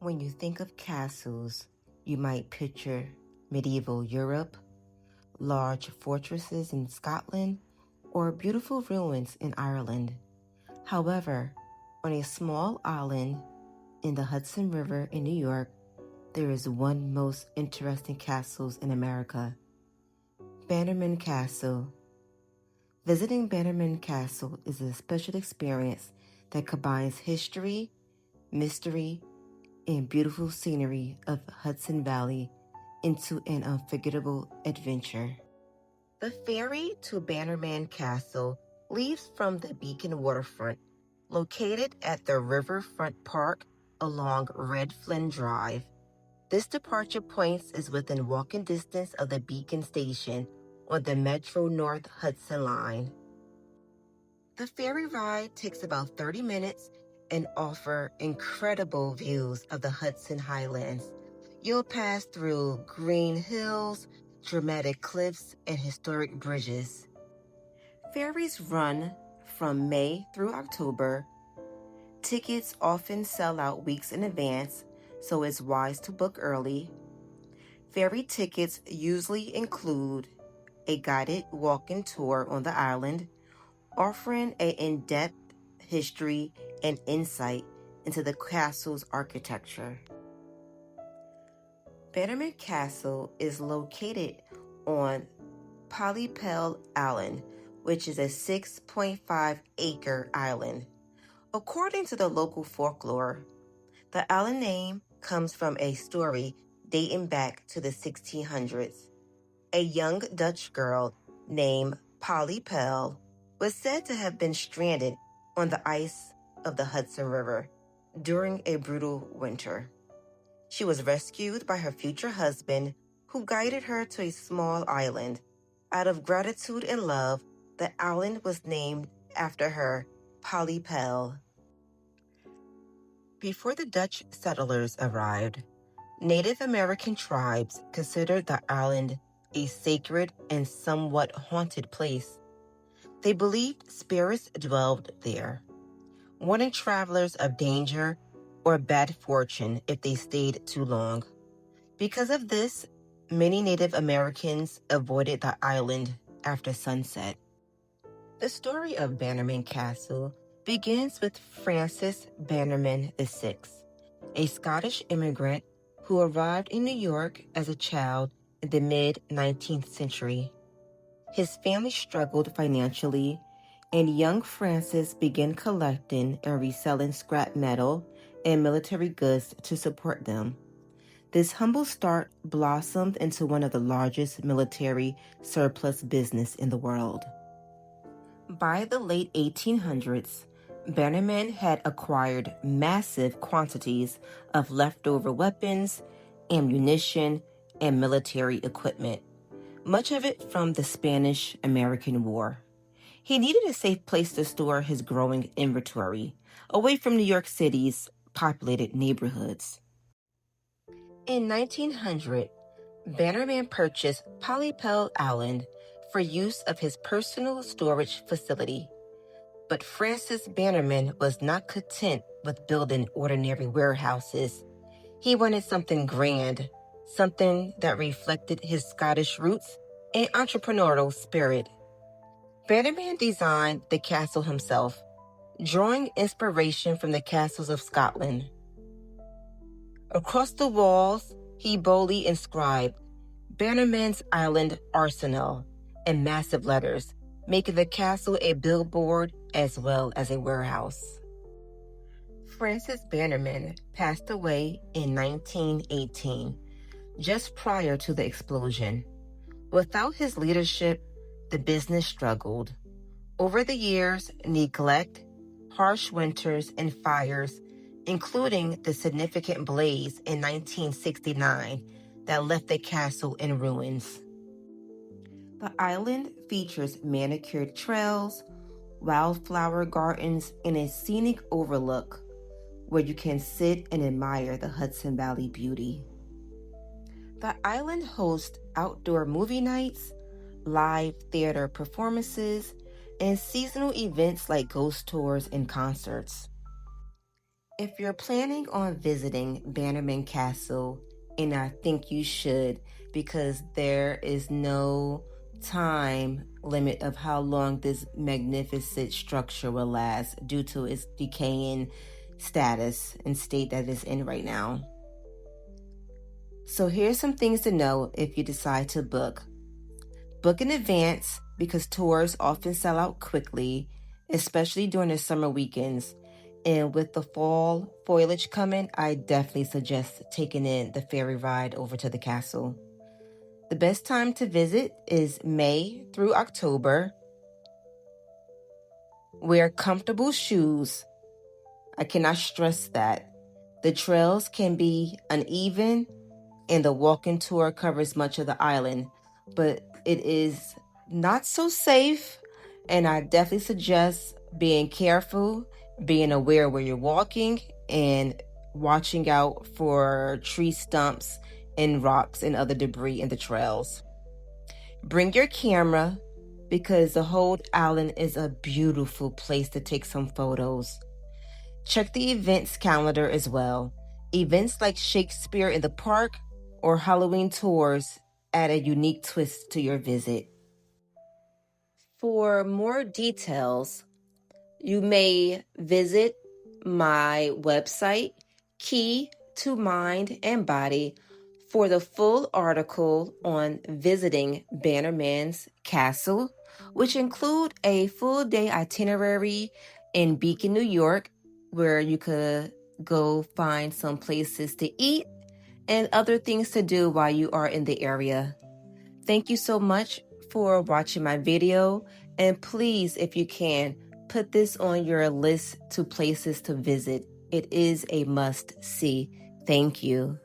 When you think of castles, you might picture medieval Europe, large fortresses in Scotland, or beautiful ruins in Ireland. However, on a small island in the Hudson River in New York, there is one most interesting castle in America, Bannerman Castle. Visiting Bannerman Castle is a special experience that combines history, mystery, and beautiful scenery of Hudson Valley into an unforgettable adventure. The ferry to Bannerman Castle leaves from the Beacon waterfront, located at the Riverfront Park along Red Flynn Drive. This departure point is within walking distance of the Beacon Station on the Metro North Hudson Line. The ferry ride takes about 30 minutes and offers incredible views of the Hudson Highlands. You'll pass through green hills, dramatic cliffs, and historic bridges. Ferries run from May through October. Tickets often sell out weeks in advance, so it's wise to book early. Ferry tickets usually include a guided walking tour on the island, offering an in-depth history and insight into the castle's architecture. Bannerman Castle is located on Pollepel Island, which is a 6.5-acre island. According to the local folklore, the island name comes from a story dating back to the 1600s. A young Dutch girl named Pollepel was said to have been stranded on the ice of the Hudson River during a brutal winter. She was rescued by her future husband, who guided her to a small island. Out of gratitude and love, the island was named after her, Pollepel. Before the Dutch settlers arrived, Native American tribes considered the island a sacred and somewhat haunted place. They believed spirits dwelled there, warning travelers of danger or bad fortune if they stayed too long. Because of this, many Native Americans avoided the island after sunset. The story of Bannerman Castle begins with Francis Bannerman VI, a Scottish immigrant who arrived in New York as a child in the mid-19th century. His family struggled financially, and young Francis began collecting and reselling scrap metal and military goods to support them. This humble start blossomed into one of the largest military surplus business in the world. By the late 1800s, Bannerman had acquired massive quantities of leftover weapons, ammunition, and military equipment, much of it from the Spanish-American War. He needed a safe place to store his growing inventory, away from New York City's populated neighborhoods. In 1900, Bannerman purchased Pollepel Island for use of his personal storage facility. But Francis Bannerman was not content with building ordinary warehouses. He wanted something grand, something that reflected his Scottish roots and entrepreneurial spirit. Bannerman designed the castle himself, drawing inspiration from the castles of Scotland. Across the walls, he boldly inscribed Bannerman's Island Arsenal in massive letters, making the castle a billboard as well as a warehouse. Francis Bannerman passed away in 1918, just prior to the explosion. Without his leadership, the business struggled. Over the years, neglect, harsh winters, and fires, including the significant blaze in 1969 that left the castle in ruins. The island features manicured trails, wildflower gardens, and a scenic overlook where you can sit and admire the Hudson Valley beauty. The island hosts outdoor movie nights, live theater performances, and seasonal events like ghost tours and concerts. If you're planning on visiting Bannerman Castle, and I think you should, because there is no time limit of how long this magnificent structure will last due to its decaying status and state that it's in right now. So here's some things to know if you decide to book. Book in advance because tours often sell out quickly, especially during the summer weekends. And with the fall foliage coming, I definitely suggest taking in the ferry ride over to the castle. The best time to visit is May through October. Wear comfortable shoes. I cannot stress that. The trails can be uneven and the walking tour covers much of the island, but it is not so safe, and I definitely suggest being careful, being aware where you're walking, and watching out for tree stumps and rocks and other debris in the trails. Bring your camera because the whole island is a beautiful place to take some photos. Check the events calendar as well. Events like Shakespeare in the Park or Halloween tours add a unique twist to your visit. For more details, you may visit my website, Key to Mind and Body, for the full article on visiting Bannerman's Castle, which include a full day itinerary in Beacon, New York, where you could go find some places to eat and other things to do while you are in the area. Thank you so much for watching my video, and please, if you can, put this on your list to places to visit. It is a must-see. Thank you.